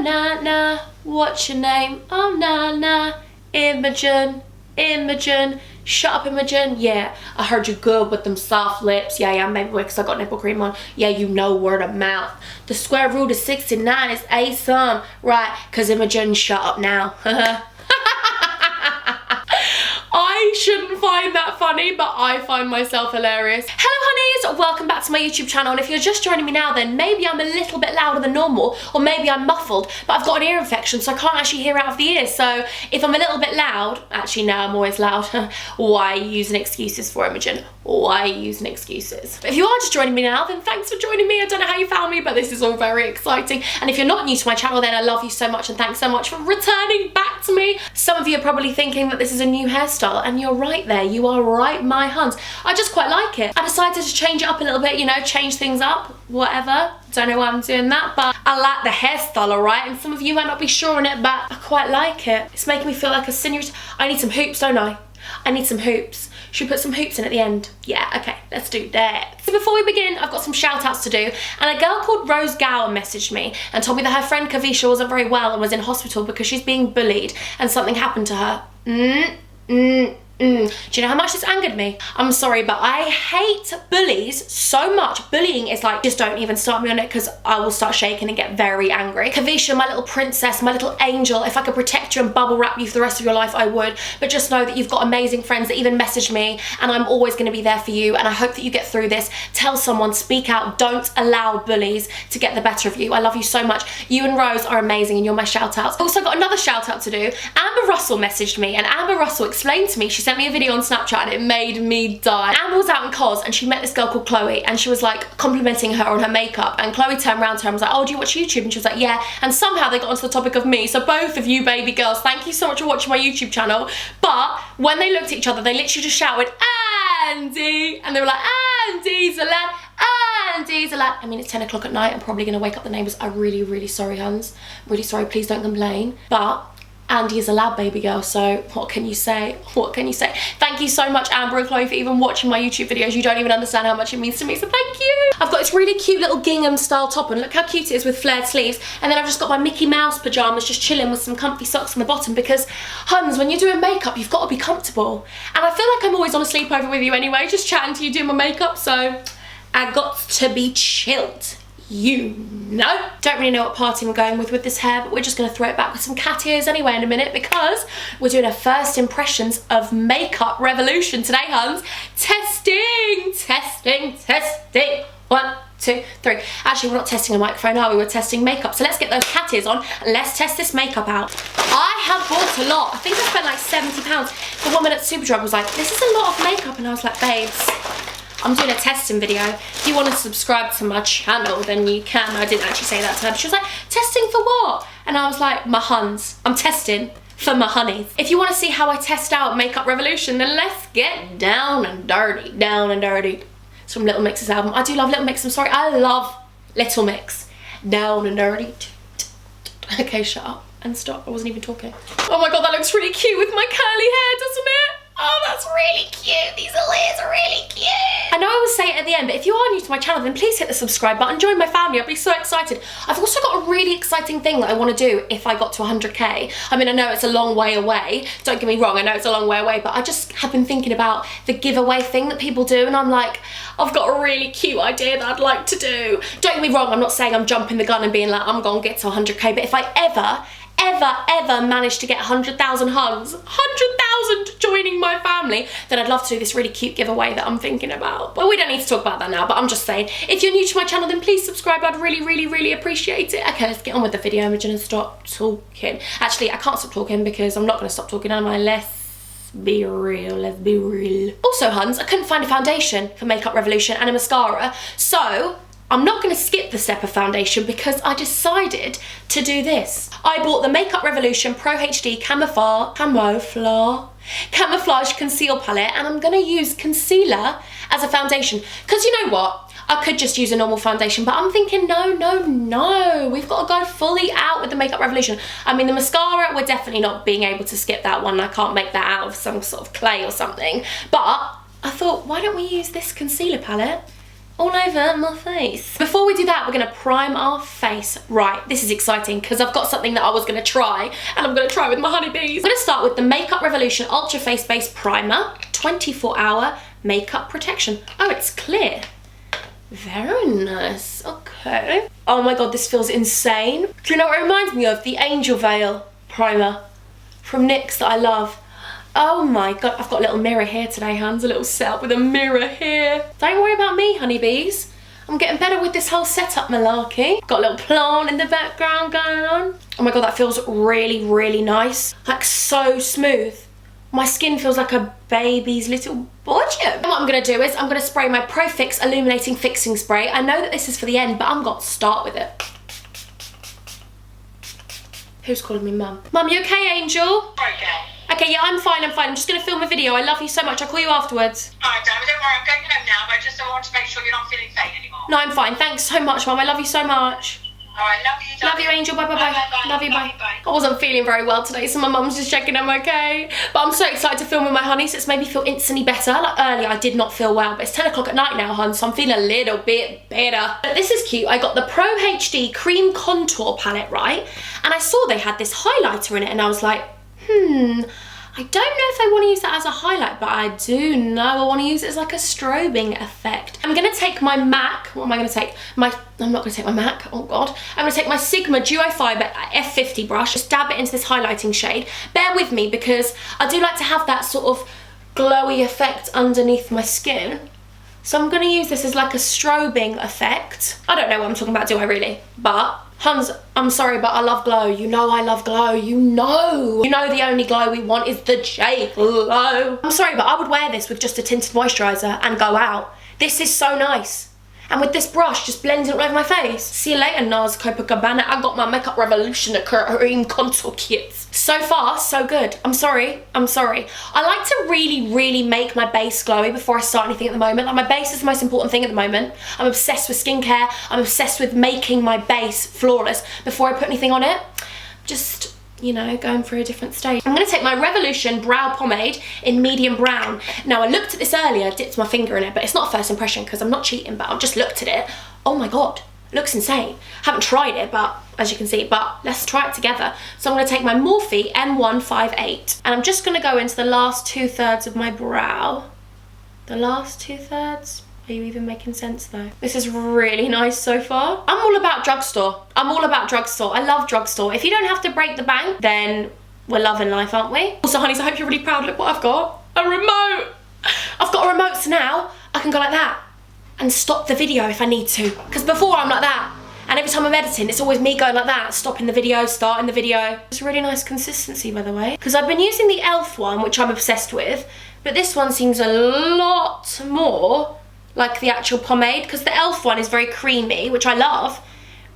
nah, nah, what's your name? Oh, nah, nah, Imogen, Imogen. Shut up, Imogen. Yeah, I heard you good with them soft lips. Yeah, maybe because I got nipple cream on. Yeah, you know word of mouth. The square root of 69 is a sum. Right, because Imogen, shut up now. I shouldn't find that funny, but I find myself hilarious. Hello honeys, welcome back to my YouTube channel, and if you're just joining me now, then maybe I'm a little bit louder than normal, or maybe I'm muffled, but I've got an ear infection, so I can't actually hear out of the ears. So if I'm a little bit loud, actually no, I'm always loud. Why are you using excuses for, Imogen? Why are you using excuses? But if you are just joining me now, then thanks for joining me. I don't know how you found me, but this is all very exciting. And if you're not new to my channel, then I love you so much, and thanks so much for returning back to me. Some of you are probably thinking that this is a new hairstyle, and you're right there. You are right, my huns. I just quite like it. I decided to change it up a little bit, you know, change things up, whatever. Don't know why I'm doing that, but I like the hairstyle, alright? And some of you might not be sure on it, but I quite like it. It's making me feel like a sinuous. I need some hoops, don't I? I need some hoops. Should we put some hoops in at the end? Yeah, okay, let's do that. So before we begin, I've got some shout outs to do, and a girl called Rose Gower messaged me and told me that her friend Kavisha wasn't very well and was in hospital because she's being bullied and something happened to her. Do you know how much this angered me? I'm sorry, but I hate bullies so much. Bullying is like, just don't even start me on it because I will start shaking and get very angry. Kavisha, my little princess, my little angel, if I could protect you and bubble wrap you for the rest of your life, I would. But just know that you've got amazing friends that even message me, and I'm always going to be there for you, and I hope that you get through this. Tell someone, speak out, don't allow bullies to get the better of you. I love you so much. You and Rose are amazing, and you're my shout outs. Also got another shout out to do. Amber Russell messaged me, and Amber Russell explained to me, she sent me a video on Snapchat and it made me die. Amber was out in Cos and she met this girl called Chloe, and she was like complimenting her on her makeup, and Chloe turned around to her and was like, oh, do you watch YouTube? And she was like, yeah. And somehow they got onto the topic of me. So both of you baby girls, thank you so much for watching my YouTube channel. But when they looked at each other, they literally just shouted, Andy, and they were like, Andy's a lad, Andy's a lad. I mean, it's 10 o'clock at night. I'm probably gonna wake up the neighbours. I'm really, really sorry, huns. Really sorry, please don't complain. But Andy is a lad, baby girl, so what can you say? What can you say? Thank you so much, Amber and Chloe, for even watching my YouTube videos. You don't even understand how much it means to me, so thank you. I've got this really cute little gingham style top, and look how cute it is with flared sleeves. And then I've just got my Mickey Mouse pyjamas just chilling with some comfy socks on the bottom, because, huns, when you're doing makeup, you've got to be comfortable. And I feel like I'm always on a sleepover with you anyway, just chatting to you, doing my makeup, so I got to be chilled. You know. Don't really know what party we're going with this hair, but we're just going to throw it back with some cat ears anyway in a minute, because we're doing our first impressions of Makeup Revolution today, huns. Testing, testing, testing. 1, 2, 3. Actually, we're not testing a microphone, are we? We're testing makeup. So let's get those cat ears on and let's test this makeup out. I have bought a lot. I think I spent like £70. The woman at Superdrug was like, this is a lot of makeup, and I was like, babes, I'm doing a testing video. If you want to subscribe to my channel, then you can. I didn't actually say that to her. She was like, testing for what? And I was like, my huns. I'm testing for my honeys. If you want to see how I test out Makeup Revolution, then let's get down and dirty. Down and dirty. It's from Little Mix's album. I do love Little Mix. I'm sorry. I love Little Mix. Down and dirty. Okay, shut up and stop. I wasn't even talking. Oh my god, that looks really cute with my curly hair, doesn't it? Oh, that's really cute. These little ears are really cute. I know I always say it at the end, but if you are new to my channel, then please hit the subscribe button. Join my family. I'll be so excited. I've also got a really exciting thing that I want to do if I got to 100k. I mean, I know it's a long way away. Don't get me wrong. I know it's a long way away, but I just have been thinking about the giveaway thing that people do, and I'm like, I've got a really cute idea that I'd like to do. Don't get me wrong. I'm not saying I'm jumping the gun and being like, I'm going to get to 100k, but if I ever manage to get 100,000 hugs, 100,000 joining my family, then I'd love to do this really cute giveaway that I'm thinking about. Well, we don't need to talk about that now, but I'm just saying, if you're new to my channel, then please subscribe. I'd really, really, really appreciate it. Okay, let's get on with the video, Imogen, and stop talking. Actually, I can't stop talking because I'm not going to stop talking, am I? Let's be real, let's be real. Also, huns, I couldn't find a foundation for Makeup Revolution and a mascara, so I'm not going to skip the step of foundation because I decided to do this. I bought the Makeup Revolution Pro HD Camouflage Conceal Palette, and I'm going to use concealer as a foundation. Because you know what? I could just use a normal foundation, but I'm thinking, no. We've got to go fully out with the Makeup Revolution. I mean, the mascara, we're definitely not being able to skip that one. I can't make that out of some sort of clay or something. But I thought, why don't we use this concealer palette all over my face. Before we do that, we're gonna prime our face. Right, this is exciting because I've got something that I was gonna try and I'm gonna try with my honeybees. I'm gonna start with the Makeup Revolution Ultra Face Base Primer, 24-hour makeup protection. Oh, it's clear. Very nice, okay. Oh my God, this feels insane. Do you know what it reminds me of? The Angel Veil primer from NYX that I love. Oh my God, I've got a little mirror here today, Hans, a little setup with a mirror here. Don't worry about me, honeybees. I'm getting better with this whole setup malarkey. Got a little plant in the background going on. Oh my God, that feels really, really nice. Like so smooth. My skin feels like a baby's little body. And what I'm gonna do is I'm gonna spray my Pro Fix Illuminating Fixing Spray. I know that this is for the end, but I'm gonna start with it. Who's calling me Mum? Mum, you okay, Angel? Okay. Okay, yeah, I'm fine, I'm fine. I'm just gonna film a video. I love you so much. I'll call you afterwards. Alright, Dad, don't worry, I'm going home now, but I want to make sure you're not feeling faint anymore. No, I'm fine. Thanks so much, Mum. I love you so much. Alright, love you, Love you, Angel. Bye, bye, bye. Bye. Love you, bye. Bye. I wasn't feeling very well today, so my mum's just checking I'm okay. But I'm so excited to film with my honey, so it's made me feel instantly better. Like earlier, I did not feel well, but it's 10 o'clock at night now, hun, so I'm feeling a little bit better. But this is cute. I got the Pro HD Cream Contour Palette, right? And I saw they had this highlighter in it, and I was like, I don't know if I want to use that as a highlight, but I do know I want to use it as like a strobing effect. I'm going to take my MAC. What am I going to take? I'm not going to take my MAC. Oh God. I'm going to take my Sigma Duo Fiber F50 brush. Just dab it into this highlighting shade. Bear with me because I do like to have that sort of glowy effect underneath my skin. So I'm going to use this as like a strobing effect. I don't know what I'm talking about, do I really? But Hans, I'm sorry, but I love glow. You know I love glow. You know the only glow we want is the J glow. I'm sorry, but I would wear this with just a tinted moisturiser and go out. This is so nice. And with this brush, just blends it all over my face. See you later, NARS Copacabana. I got my Makeup Revolution Cream Contour Kits. So far, so good. I'm sorry. I like to really make my base glowy before I start anything at the moment. Like my base is the most important thing at the moment. I'm obsessed with skincare. I'm obsessed with making my base flawless before I put anything on it. Just, you know, going through a different stage. I'm gonna take my Revolution Brow Pomade in medium brown. Now I looked at this earlier, dipped my finger in it, but it's not a first impression because I'm not cheating, but I've just looked at it. Oh my God, it looks insane. Haven't tried it, but as you can see, but let's try it together. So I'm gonna take my Morphe M158 and I'm just gonna go into the last 2/3 of my brow. The last 2/3. Are you even making sense though? This is really nice so far. I'm all about Drugstore. I love Drugstore. If you don't have to break the bank, then we're loving life, aren't we? Also, honeys, I hope you're really proud. Look what I've got. A remote. I've got a remote, so now I can go like that and stop the video if I need to. Because before I'm like that. And every time I'm editing, it's always me going like that, stopping the video, starting the video. It's a really nice consistency, by the way. Because I've been using the e.l.f. one, which I'm obsessed with. But this one seems a lot more like the actual pomade, because the e.l.f. one is very creamy, which I love,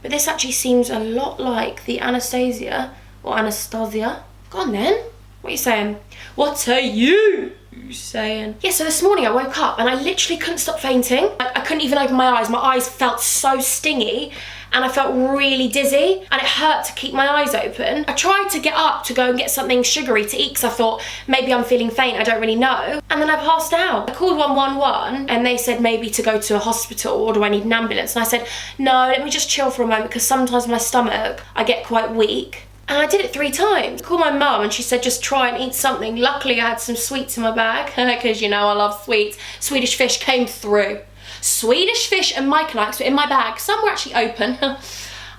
but this actually seems a lot like the Anastasia. Go on then. What are you saying? What are you saying? Yeah, so this morning I woke up and I literally couldn't stop fainting. I couldn't even open my eyes. My eyes felt so stingy and I felt really dizzy and it hurt to keep my eyes open. I tried to get up to go and get something sugary to eat because I thought maybe I'm feeling faint, I don't really know. And then I passed out. I called 111 and they said maybe to go to a hospital or do I need an ambulance? And I said, no, let me just chill for a moment because sometimes my stomach, I get quite weak. And I did it 3 times. I called my mum and she said just try and eat something. Luckily I had some sweets in my bag because you know I love sweets. Swedish Fish came through. Swedish Fish and Mykonikes were in my bag. Some were actually open.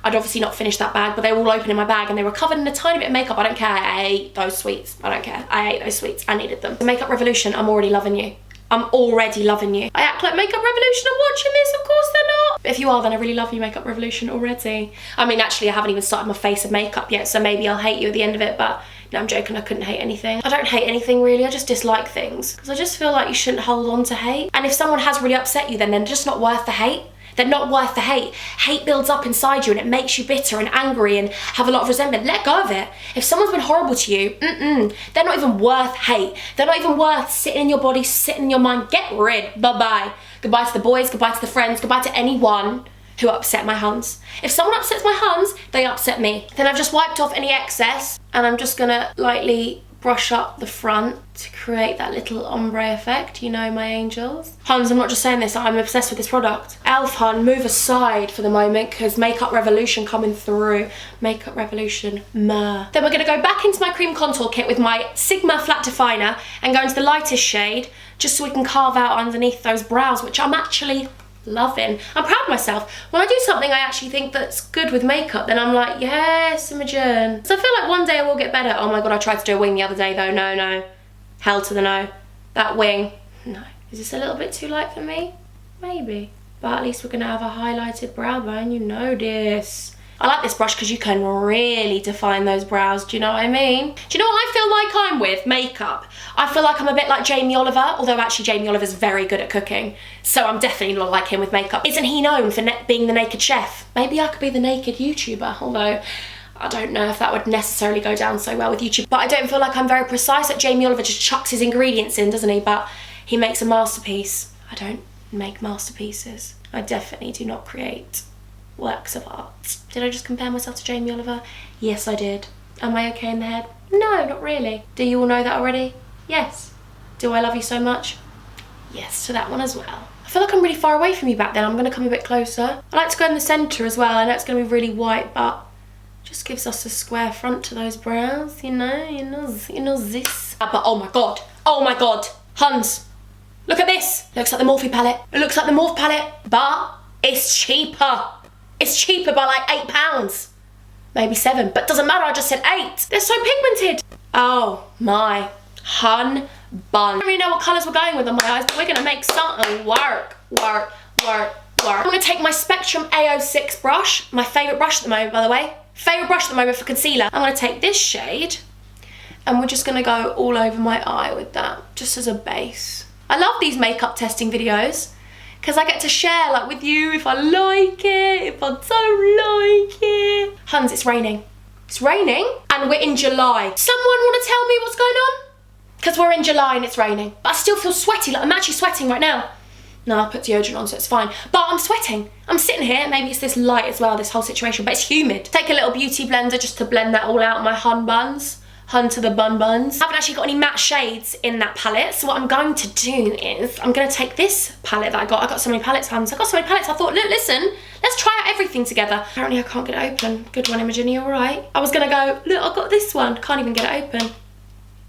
I'd obviously not finished that bag, but they were all open in my bag and they were covered in a tiny bit of makeup. I don't care, I ate those sweets. I don't care, I ate those sweets, I needed them. The Makeup Revolution, I'm already loving you. I'm already loving you. I act like Makeup Revolution are watching this, of course they're not. But if you are, then I really love you, Makeup Revolution, already. I mean, actually, I haven't even started my face of makeup yet, so maybe I'll hate you at the end of it, but no, I'm joking, I couldn't hate anything. I don't hate anything, really, I just dislike things. Because I just feel like you shouldn't hold on to hate. And if someone has really upset you, then they're just not worth the hate. They're not worth the hate. Hate builds up inside you and it makes you bitter and angry and have a lot of resentment. Let go of it. If someone's been horrible to you, they're not even worth hate. They're not even worth sitting in your body, sitting in your mind. Get rid. Bye-bye. Goodbye to the boys, goodbye to the friends, goodbye to anyone who upset my Huns. If someone upsets my Huns, they upset me. Then I've just wiped off any excess and I'm just gonna lightly brush up the front to create that little ombre effect, you know, my angels. Huns, I'm not just saying this, I'm obsessed with this product. Elf Hun, move aside for the moment because Makeup Revolution coming through. Makeup Revolution, Then we're gonna go back into my cream contour kit with my Sigma flat definer and go into the lightest shade just so we can carve out underneath those brows, which I'm actually loving. I'm proud of myself. When I do something I actually think that's good with makeup, then I'm like, yes, Imogen. So I feel like one day I will get better. Oh my God, I tried to do a wing the other day though. No. Hell to the no. That wing, no. Is this a little bit too light for me? Maybe. But at least we're gonna have a highlighted brow bone, you know this. I like this brush because you can really define those brows, do you know what I mean? Do you know what I feel like I'm with? Makeup. I feel like I'm a bit like Jamie Oliver, although actually Jamie Oliver's very good at cooking, so I'm definitely not like him with makeup. Isn't he known for being the naked chef? Maybe I could be the naked YouTuber, although I don't know if that would necessarily go down so well with YouTube. But I don't feel like I'm very precise. Like Jamie Oliver just chucks his ingredients in, doesn't he? But he makes a masterpiece. I don't make masterpieces. I definitely do not create works of art. Did I just compare myself to Jamie Oliver? Yes, I did. Am I okay in the head? No, not really. Do you all know that already? Yes. Do I love you so much? Yes, to that one as well. I feel like I'm really far away from you back then. I'm gonna come a bit closer. I like to go in the center as well. I know it's gonna be really white, but just gives us a square front to those brows, you know this. But oh my God, Huns, look at this. Looks like the Morphe palette. It looks like the Morphe palette, but it's cheaper. It's cheaper by like £8. Maybe 7, but doesn't matter, I just said 8. They're so pigmented. Oh my Hun bun. I don't really know what colours we're going with on my eyes, but we're gonna make something work. I'm gonna take my Spectrum A06 brush, my favourite brush at the moment, by the way. Favourite brush at the moment for concealer. I'm gonna take this shade and we're just gonna go all over my eye with that, just as a base. I love these makeup testing videos because I get to share like with you if I like it, if I don't like it. Huns, it's raining. It's raining and we're in July. Someone wanna tell me what's going on? Because we're in July and it's raining. But I still feel sweaty, like I'm actually sweating right now. No, I put deodorant on so it's fine. But I'm sweating. I'm sitting here, maybe it's this light as well, this whole situation, but it's humid. Take a little beauty blender just to blend that all out, my Hun buns. Hun to the bun buns. I haven't actually got any matte shades in that palette, so what I'm going to do is, I'm gonna take this palette that I got so many palettes, Huns. I got so many palettes, I thought, look, listen, let's try out everything together. Apparently I can't get it open. Good one, Imogen, you all right? I was gonna go, look, I got this one. Can't even get it open.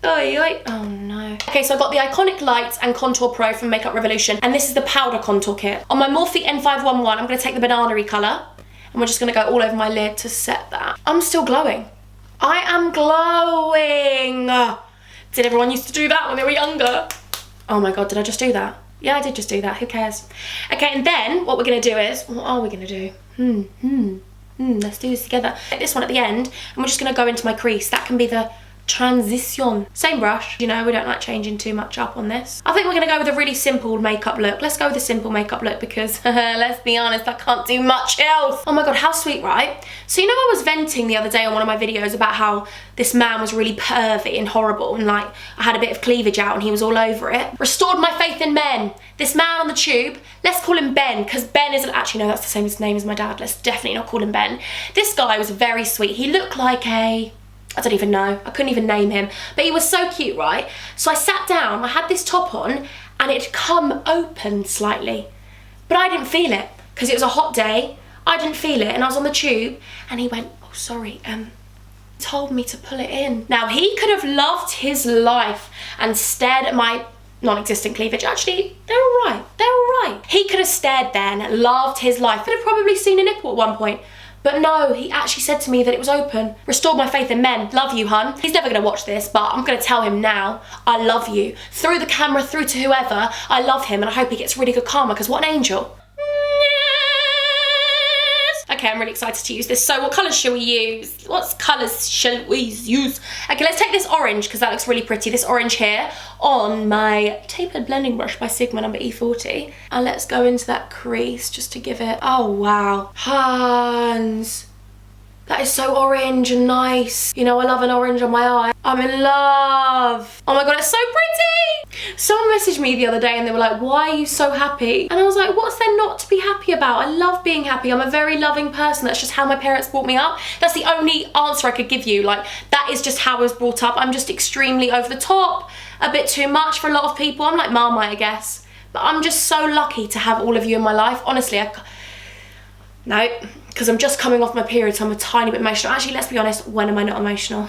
Oh no. Okay, so I got the Iconic Light and Contour Pro from Makeup Revolution, and this is the powder contour kit. On my Morphe N511, I'm gonna take the banana-y colour, and we're just gonna go all over my lid to set that. I'm still glowing. I am glowing. Did everyone used to do that when they were younger? Oh my God, did I just do that? Yeah, I did just do that, who cares? Okay, and then what we're gonna do is, what are we gonna do? Let's do this together. This one at the end, and we're just gonna go into my crease. That can be the transition. Same brush, you know, we don't like changing too much up on this. I think we're gonna go with a really simple makeup look. Let's go with a simple makeup look because let's be honest, I can't do much else. Oh my God, how sweet, right? So you know I was venting the other day on one of my videos about how this man was really pervy and horrible and like I had a bit of cleavage out and he was all over it. Restored my faith in men. This man on the tube, let's call him Ben because Ben isn't actually, no, that's the same name as my dad. Let's definitely not call him Ben. This guy was very sweet. He looked like a, I don't even know, I couldn't even name him, but he was so cute, right? So I sat down, I had this top on and it'd come open slightly, but I didn't feel it because it was a hot day. I didn't feel it and I was on the tube and he went, oh sorry, told me to pull it in. Now he could have loved his life and stared at my non-existent cleavage. Actually, they're all right. He could have stared then, loved his life. Could have probably seen a nipple at one point. But no, he actually said to me that it was open. Restored my faith in men. Love you, hun. He's never gonna watch this, but I'm gonna tell him now, I love you. Through the camera, through to whoever, I love him and I hope he gets really good karma because what an angel. Okay, I'm really excited to use this. So what colours shall we use? What colours shall we use? Okay, let's take this orange because that looks really pretty. This orange here on my tapered blending brush by Sigma number E40. And let's go into that crease just to give it, oh wow. Huns. That is so orange and nice. You know, I love an orange on my eye. I'm in love. Oh my God, it's so pretty. Someone messaged me the other day and they were like, why are you so happy? And I was like, what's there not to be happy about? I love being happy. I'm a very loving person. That's just how my parents brought me up. That's the only answer I could give you. Like, that is just how I was brought up. I'm just extremely over the top, a bit too much for a lot of people. I'm like Marmite, I guess. But I'm just so lucky to have all of you in my life. Honestly, no, because I'm just coming off my period, so I'm a tiny bit emotional. Actually, let's be honest, when am I not emotional?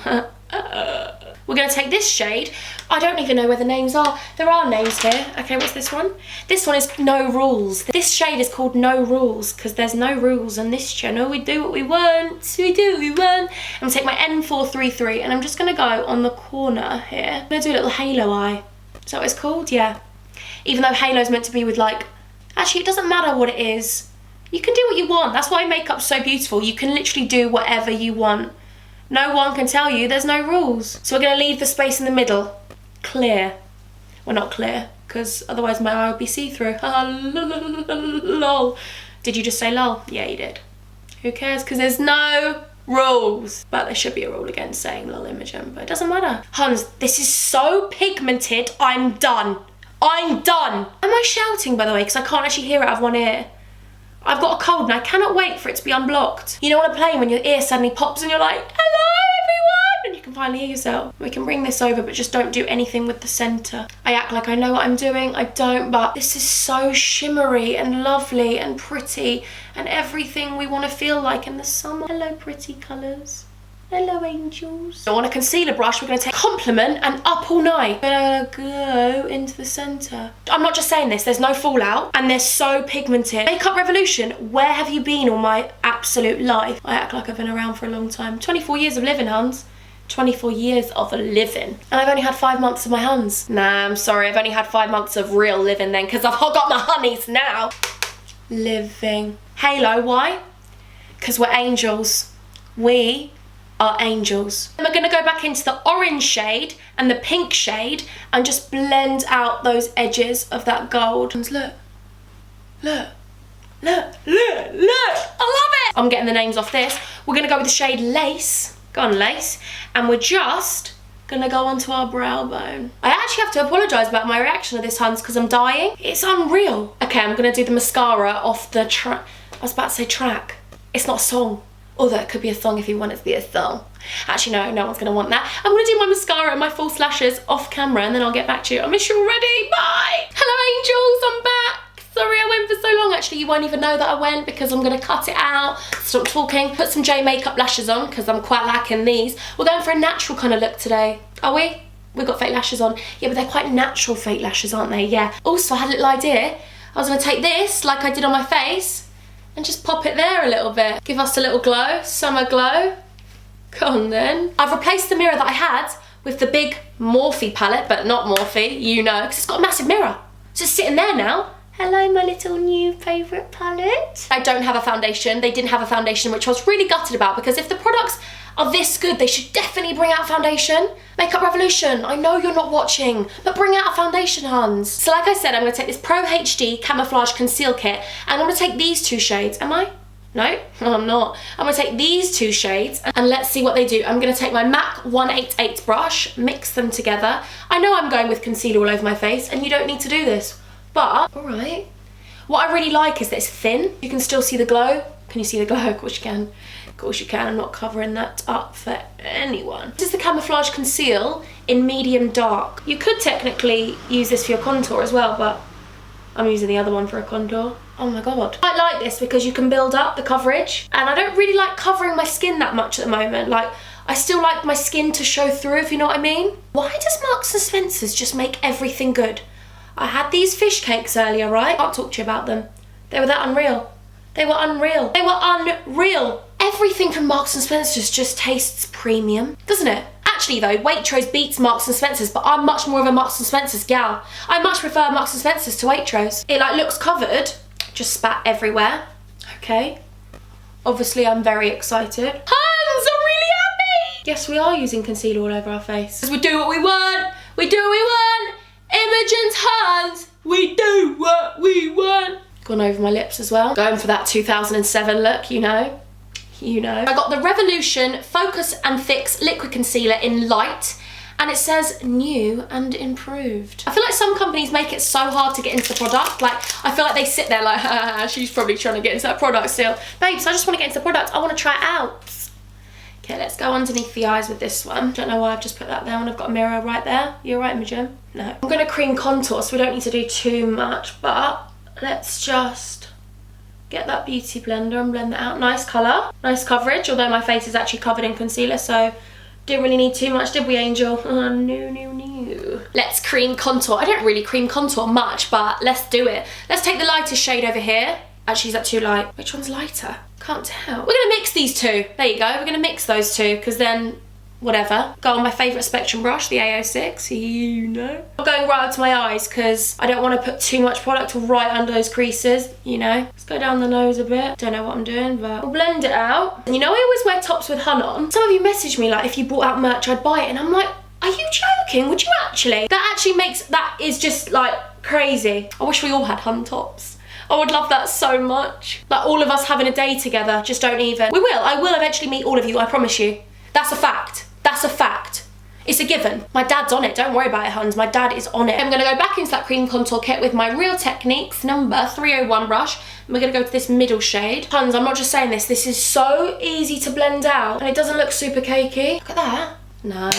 We're going to take this shade. I don't even know where the names are. There are names here. Okay, what's this one? This one is No Rules. This shade is called No Rules because there's no rules on this channel. We do what we want. We do what we want. I'm going to take my N433 and I'm just going to go on the corner here. I'm going to do a little halo eye. Is that what it's called? Yeah. Even though halo's meant to be with like... Actually, it doesn't matter what it is. You can do what you want. That's why makeup's so beautiful. You can literally do whatever you want. No one can tell you there's no rules. So we're going to leave the space in the middle clear. Well, not clear, because otherwise my eye would be see-through. Lol. Did you just say lol? Yeah, you did. Who cares? Because there's no rules. But there should be a rule against saying lol Imogen, but it doesn't matter. Huns, this is so pigmented, I'm done. I'm done. Am I shouting, by the way? Because I can't actually hear it out of one ear. I've got a cold and I cannot wait for it to be unblocked. You know on a plane when your ear suddenly pops and you're like, hello everyone, and you can finally hear yourself. We can bring this over, but just don't do anything with the center. I act like I know what I'm doing, I don't, but this is so shimmery and lovely and pretty and everything we want to feel like in the summer. Hello pretty colours. Hello angels. So on a concealer brush, we're going to take Compliment and Up All Night. We're going to go into the centre. I'm not just saying this, there's no fallout and they're so pigmented. Makeup Revolution, where have you been all my absolute life? I act like I've been around for a long time. 24 years of living, Huns. 24 years of living. And I've only had 5 months of my Huns. Nah, I'm sorry, I've only had 5 months of real living then because I've got my honeys now. Living. Halo, why? Because we're angels. We are angels. And we're going to go back into the orange shade and the pink shade and just blend out those edges of that gold. And look, look, look, look, look. I love it. I'm getting the names off this. We're going to go with the shade Lace. Go on, Lace. And we're just going to go onto our brow bone. I actually have to apologise about my reaction to this, Huns, because I'm dying. It's unreal. Okay, I'm going to do the mascara off the track. I was about to say track. It's not a song. Although it could be a song if you want it to be a song. Actually, no, no one's going to want that. I'm going to do my mascara and my false lashes off camera and then I'll get back to you. I miss you already. Bye. Hello, angels. I'm back. Sorry I went for so long. Actually, you won't even know that I went because I'm going to cut it out. Stop talking. Put some J makeup lashes on because I'm quite lacking these. We're going for a natural kind of look today. Are we? We've got fake lashes on. Yeah, but they're quite natural fake lashes, aren't they? Yeah. Also, I had a little idea. I was going to take this like I did on my face and just pop it there a little bit. Give us a little glow, summer glow. Come on then. I've replaced the mirror that I had with the big Morphe palette, but not Morphe, you know, because it's got a massive mirror. It's just sitting there now. Hello, my little new favourite palette. I don't have a foundation. They didn't have a foundation, which I was really gutted about because if the products are this good, they should definitely bring out foundation. Makeup Revolution, I know you're not watching, but bring out a foundation, Huns. So like I said, I'm going to take this Pro HD Camouflage Conceal Kit and I'm going to take these two shades. Am I? No, I'm not. I'm going to take these two shades and let's see what they do. I'm going to take my MAC 188 brush, mix them together. I know I'm going with concealer all over my face and you don't need to do this, but all right. What I really like is that it's thin. You can still see the glow. Can you see the glow? Of course you can. Of course you can. I'm not covering that up for anyone. This is the Camouflage Conceal in medium dark. You could technically use this for your contour as well, but I'm using the other one for a contour. Oh my God. I like this because you can build up the coverage and I don't really like covering my skin that much at the moment. Like, I still like my skin to show through, if you know what I mean. Why does Marks and Spencer's just make everything good? I had these fish cakes earlier, right? I can't talk to you about them. They were that unreal. They were unreal. They were unreal. Everything from Marks and Spencer's just tastes premium, doesn't it? Actually though, Waitrose beats Marks and Spencer's, but I'm much more of a Marks and Spencer's gal. I much prefer Marks and Spencer's to Waitrose. It like looks covered, just spat everywhere. Okay. Obviously I'm very excited. Hans, I'm really happy! Yes, we are using concealer all over our face. We do what we want. We do what we want. Imogen's Hans. We do what we want. Gone over my lips as well. Going for that 2007 look, you know. You know. I got the Revolution Focus and Fix Liquid Concealer in light and it says new and improved. I feel like some companies make it so hard to get into the product. Like, I feel like they sit there like, she's probably trying to get into that product still. Babes, I just want to get into the product. I want to try it out. Okay, let's go underneath the eyes with this one. Don't know why I've just put that there when I've got a mirror right there. You alright, Imogen? No. I'm gonna cream contour, so we don't need to do too much, but let's just get that beauty blender and blend that out. Nice colour, nice coverage, although my face is actually covered in concealer, so didn't really need too much, did we, Angel? Oh, no. Let's cream contour. I don't really cream contour much, but let's do it. Let's take the lightest shade over here. Actually, is that too light? Which one's lighter? Can't tell. We're gonna mix these two. There you go. We're gonna mix those two, because then, whatever. Go on my favourite Spectrum brush, the A06, you know. I'm going right up to my eyes, because I don't want to put too much product right under those creases, you know. Let's go down the nose a bit. Don't know what I'm doing, but we'll blend it out. And you know I always wear tops with hun on. Some of you message me like, if you brought out merch, I'd buy it. And I'm like, are you joking? Would you actually? That is just like crazy. I wish we all had hun tops. I would love that so much. Like all of us having a day together, just don't even. I will eventually meet all of you, I promise you. That's a fact. That's a fact. It's a given. My dad's on it, don't worry about it, huns. My dad is on it. I'm gonna go back into that cream contour kit with my Real Techniques number 301 brush. And we're gonna go to this middle shade. Huns, I'm not just saying this is so easy to blend out and it doesn't look super cakey. Look at that. No.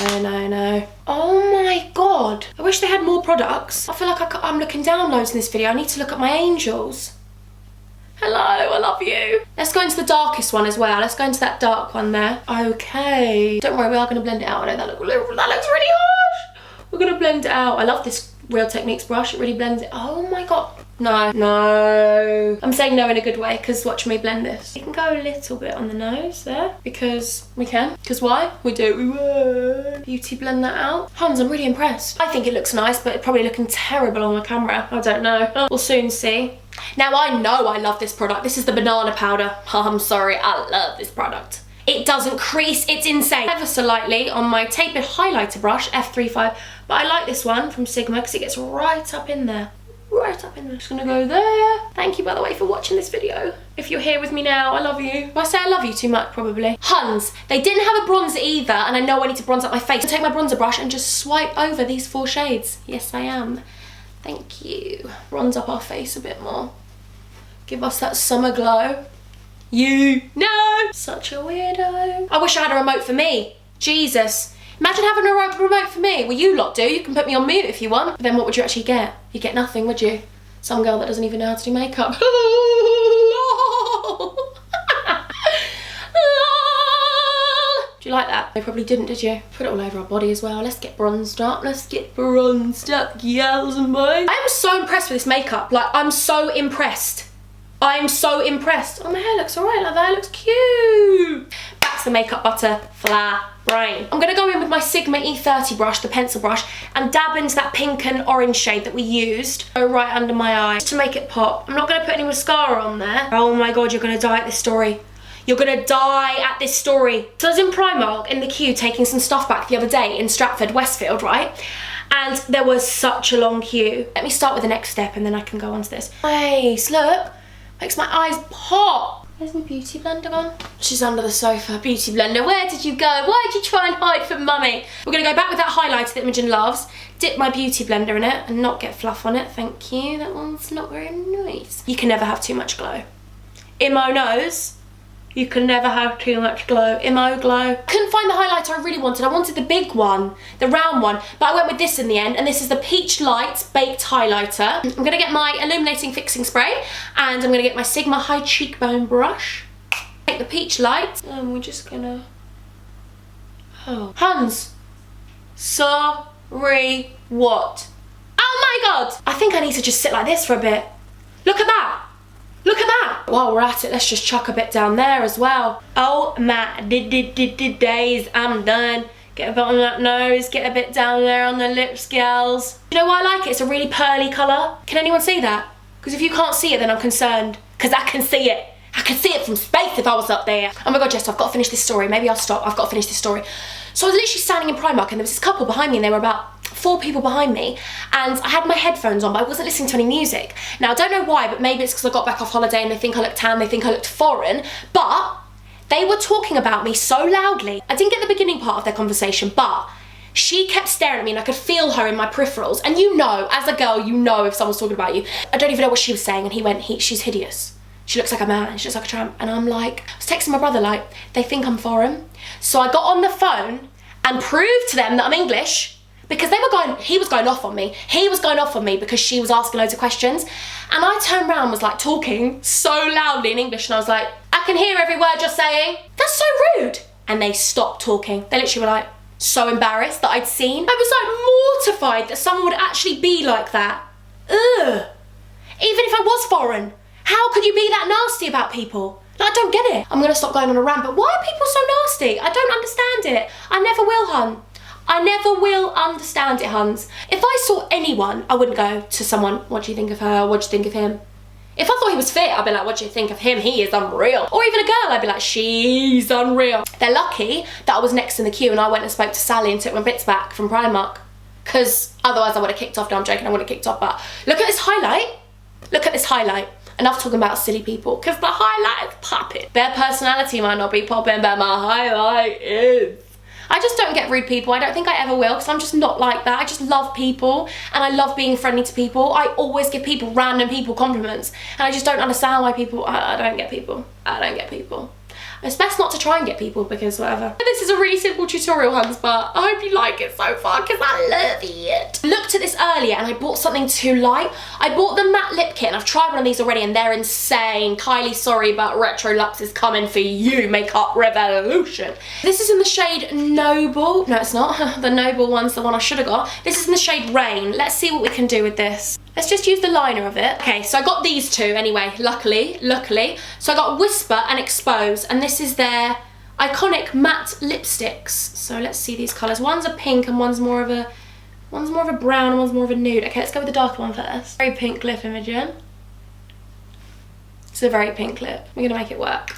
Oh my God. I wish they had more products. I feel like I'm looking down loads in this video. I need to look at my angels. Hello, I love you. Let's go into the darkest one as well. Let's go into that dark one there. Okay. Don't worry, we are gonna blend it out. I know that looks really harsh. We're gonna blend it out. I love this Real Techniques brush. It really blends it. Oh my God. No. I'm saying no in a good way, because watch me blend this. You can go a little bit on the nose there, because we can. Because why? We will. Beauty blend that out. Hans, I'm really impressed. I think it looks nice, but it's probably looking terrible on the camera. I don't know. We'll soon see. Now I know I love this product. This is the banana powder. I'm sorry, I love this product. It doesn't crease, it's insane. Ever so lightly on my tapered highlighter brush, F35, but I like this one from Sigma because it gets right up in there. Right up in there. Just gonna go there. Thank you, by the way, for watching this video. If you're here with me now, I love you. I say I love you too much, probably. Huns, they didn't have a bronzer either, and I know I need to bronze up my face. I'll take my bronzer brush and just swipe over these 4 shades. Yes, I am. Thank you. Bronze up our face a bit more. Give us that summer glow. No! Such a weirdo. I wish I had a remote for me. Jesus. Imagine having a remote for me. Well, you lot do. You can put me on mute if you want. But then what would you actually get? You'd get nothing, would you? Some girl that doesn't even know how to do makeup. Do you like that? They probably didn't, did you? Put it all over our body as well. Let's get bronzed up. Let's get bronzed up, gals and boys. I am so impressed with this makeup. Like, I'm so impressed. I'm so impressed. Oh, my hair looks alright like that. It looks cute. Back to the makeup butterfly brain. I'm gonna go in with my Sigma E30 brush, the pencil brush, and dab into that pink and orange shade that we used. Go right under my eye to make it pop. I'm not gonna put any mascara on there. Oh my God, you're gonna die at this story. You're gonna die at this story. So I was in Primark in the queue taking some stuff back the other day in Stratford, Westfield, right? And there was such a long queue. Let me start with the next step and then I can go on to this. Nice, look. Makes my eyes pop. Where's my beauty blender gone? She's under the sofa. Beauty blender, where did you go? Why did you try and hide from mummy? We're gonna go back with that highlighter that Imogen loves, dip my beauty blender in it and not get fluff on it. Thank you. That one's not very nice. You can never have too much glow. Imo knows. You can never have too much glow. Imo glow. Couldn't find the highlighter I really wanted. I wanted the big one, the round one, but I went with this in the end, and this is the Peach Light Baked Highlighter. I'm gonna get my Illuminating Fixing Spray, and I'm gonna get my Sigma High Cheekbone Brush. Take the Peach Light, and we're just gonna... Oh. Hans. Sorry, what? Oh my God! I think I need to just sit like this for a bit. Look at that! Look at that! While we're at it, let's just chuck a bit down there as well. Oh my days, I'm done. Get a bit on that nose, get a bit down there on the lips, gals. You know why I like it? It's a really pearly colour. Can anyone see that? Because if you can't see it, then I'm concerned. Because I can see it. I can see it from space if I was up there. Oh my God, Jess, I've got to finish this story. Maybe I'll stop. I've got to finish this story. So I was literally standing in Primark and there was this couple behind me and they were about 4 people behind me, and I had my headphones on but I wasn't listening to any music. Now I don't know why, but maybe it's because I got back off holiday and they think I look tan, they think I looked foreign, but they were talking about me so loudly. I didn't get the beginning part of their conversation, but she kept staring at me and I could feel her in my peripherals. And you know, as a girl, you know if someone's talking about you. I don't even know what she was saying, and he went, she's hideous. she looks like a man, she looks like a tramp. And I'm like, I was texting my brother like, they think I'm foreign. So I got on the phone and proved to them that I'm English, because he was going off on me. He was going off on me because she was asking loads of questions. And I turned around and was like talking so loudly in English, and I was like, I can hear every word you're saying. That's so rude. And they stopped talking. They literally were like, so embarrassed that I'd seen. I was like mortified that someone would actually be like that. Ugh. Even if I was foreign, how could you be that nasty about people? Like, I don't get it. I'm gonna stop going on a rant, but why are people so nasty? I don't understand it. I never will, hun. I never will understand it, huns. If I saw anyone, I wouldn't go to someone, what do you think of her? What do you think of him? If I thought he was fit, I'd be like, what do you think of him? He is unreal. Or even a girl, I'd be like, she's unreal. They're lucky that I was next in the queue and I went and spoke to Sally and took my bits back from Primark. Because otherwise I would have kicked off. No, I'm joking, I would have kicked off. But look at this highlight. Look at this highlight. Enough talking about silly people, because the highlight is popping. Their personality might not be popping, but my highlight is. I just don't get rude people. I don't think I ever will, because I'm just not like that. I just love people and I love being friendly to people. I always give random people compliments, and I just don't understand why people, I don't get people. I don't get people. It's best not to try and get people, because whatever. This is a really simple tutorial, huns, but I hope you like it so far, because I love it. Looked at this earlier and I bought something too light. I bought the matte lip kit and I've tried one of these already and they're insane. Kylie, sorry, but Retro Luxe is coming for you, Makeup Revolution. This is in the shade Noble. No, it's not. The Noble one's the one I should have got. This is in the shade Rain. Let's see what we can do with this. Let's just use the liner of it. Okay, so I got these two anyway, luckily. So I got Whisper and Expose, and this is their iconic matte lipsticks. So let's see these colours. One's a pink and one's more of a brown and one's more of a nude. Okay, let's go with the darker one first. Very pink lip, Imogen. It's a very pink lip. We're gonna make it work.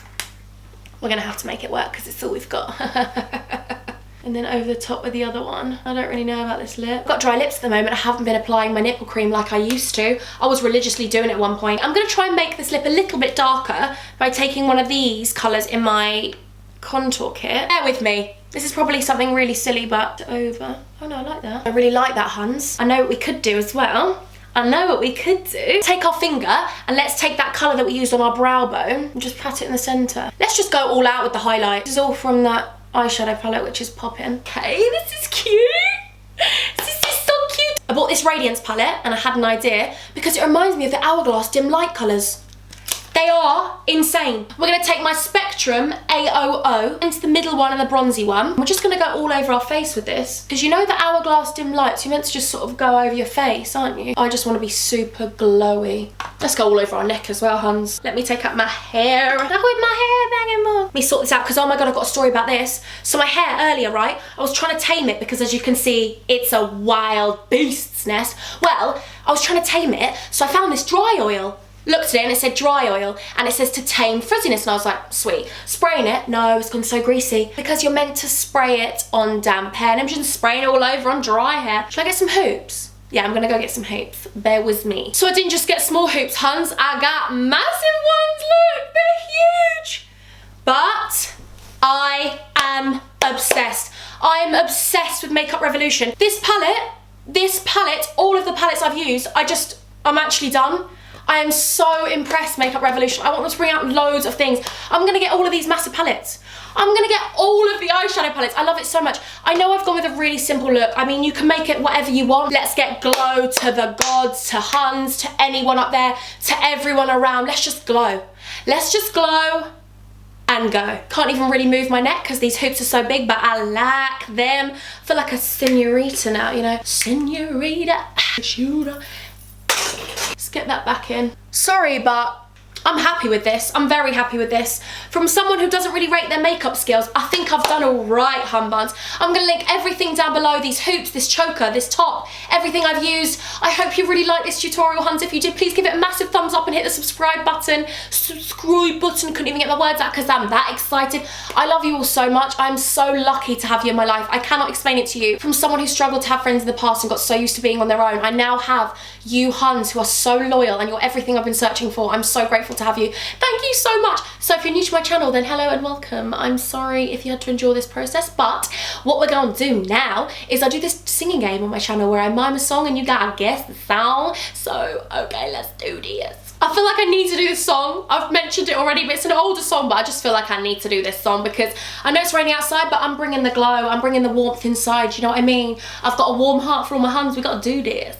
We're gonna have to make it work because it's all we've got. And then over the top with the other one. I don't really know about this lip. I've got dry lips at the moment. I haven't been applying my nipple cream like I used to. I was religiously doing it at one point. I'm gonna try and make this lip a little bit darker by taking one of these colours in my contour kit. Bear with me. This is probably something really silly, but over. Oh no, I like that. I really like that, huns. I know what we could do as well. I know what we could do. Take our finger and let's take that colour that we used on our brow bone and just pat it in the centre. Let's just go all out with the highlight. This is all from that eyeshadow palette, which is popping. Okay, this is cute. This is so cute. I bought this Radiance palette and I had an idea because it reminds me of the Hourglass dim light colours. They are insane. We're gonna take my Spectrum AOO into the middle one and the bronzy one. We're just gonna go all over our face with this, because you know the Hourglass dim lights, you're meant to just sort of go over your face, aren't you? I just wanna be super glowy. Let's go all over our neck as well, huns. Let me take out my hair. Look with my hair back and forth. Let me sort this out, because oh my God, I've got a story about this. So my hair earlier, right? I was trying to tame it because as you can see, it's a wild beast's nest. Well, I was trying to tame it, so I found this dry oil. Looked at it and it said dry oil and it says to tame frizziness, and I was like, sweet. Spraying it, no, it's gone so greasy, because you're meant to spray it on damp hair and I'm just spraying it all over on dry hair. Should I get some hoops? Yeah, I'm gonna go get some hoops. Bear with me. So I didn't just get small hoops, huns. I got massive ones, look, they're huge. But I am obsessed. I'm obsessed with Makeup Revolution. This palette, all of the palettes I've used, I'm actually done. I am so impressed, Makeup Revolution. I want them to bring out loads of things. I'm gonna get all of these massive palettes. I'm gonna get all of the eyeshadow palettes. I love it so much. I know I've gone with a really simple look. I mean, you can make it whatever you want. Let's get glow to the gods, to huns, to anyone up there, to everyone around. Let's just glow. Let's just glow and go. Can't even really move my neck because these hoops are so big, but I like them. I feel like a senorita now, you know. Senorita, shooter. Let's get that back in. Sorry, but I'm happy with this. I'm very happy with this. From someone who doesn't really rate their makeup skills, I think I've done all right, humbuns. I'm gonna link everything down below, these hoops, this choker, this top, everything I've used. I hope you really liked this tutorial, huns. If you did, please give it a massive thumbs up and hit the subscribe button. Couldn't even get my words out because I'm that excited. I love you all so much. I'm so lucky to have you in my life. I cannot explain it to you. From someone who struggled to have friends in the past and got so used to being on their own, I now have you huns who are so loyal and you're everything I've been searching for. I'm so grateful to have you. Thank you so much. So if you're new to my channel, then hello and welcome. I'm sorry if you had to endure this process, but what we're gonna do now is I do this singing game on my channel where I mime a song and you gotta guess the song. So okay, let's do this. I feel like I need to do this song. I've mentioned it already, but it's an older song, but I just feel like I need to do this song because I know it's raining outside, but I'm bringing the glow, I'm bringing the warmth inside, you know what I mean? I've got a warm heart for all my huns, we gotta do this.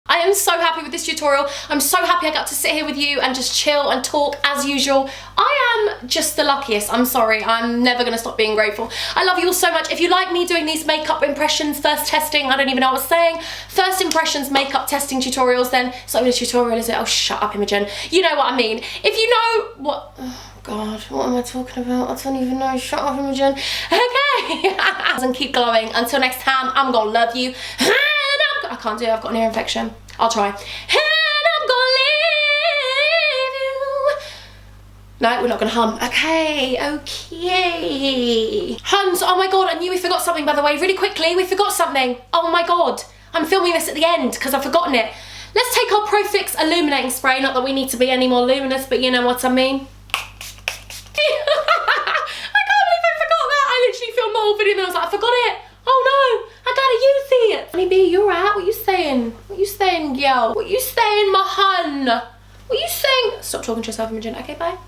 I am so happy with this tutorial. I'm so happy I got to sit here with you and just chill and talk as usual. I am just the luckiest. I'm sorry. I'm never going to stop being grateful. I love you all so much. If you like me doing these makeup impressions, first testing, I don't even know what I was saying, first impressions makeup testing tutorials, then it's not even a tutorial, is it? Oh, shut up, Imogen. You know what I mean. If you know what... Oh, God, what am I talking about? I don't even know. Shut up, Imogen. Okay. And keep glowing. Until next time, I'm going to love you. I can't do it, I've got an ear infection. I'll try. And I'm gonna leave you. No, we're not gonna hum. Okay. Huns, oh my God, I knew we forgot something, by the way. Really quickly, we forgot something. Oh my God. I'm filming this at the end because I've forgotten it. Let's take our Pro Fix illuminating spray. Not that we need to be any more luminous, but you know what I mean. I can't believe I forgot that. I literally filmed the whole video and I was like, I forgot it. Oh no, I gotta use it. Honey B, you alright? What you saying? What you saying, yo? What you saying, my hun? What you saying? Stop talking to yourself, Imogen. Okay, bye.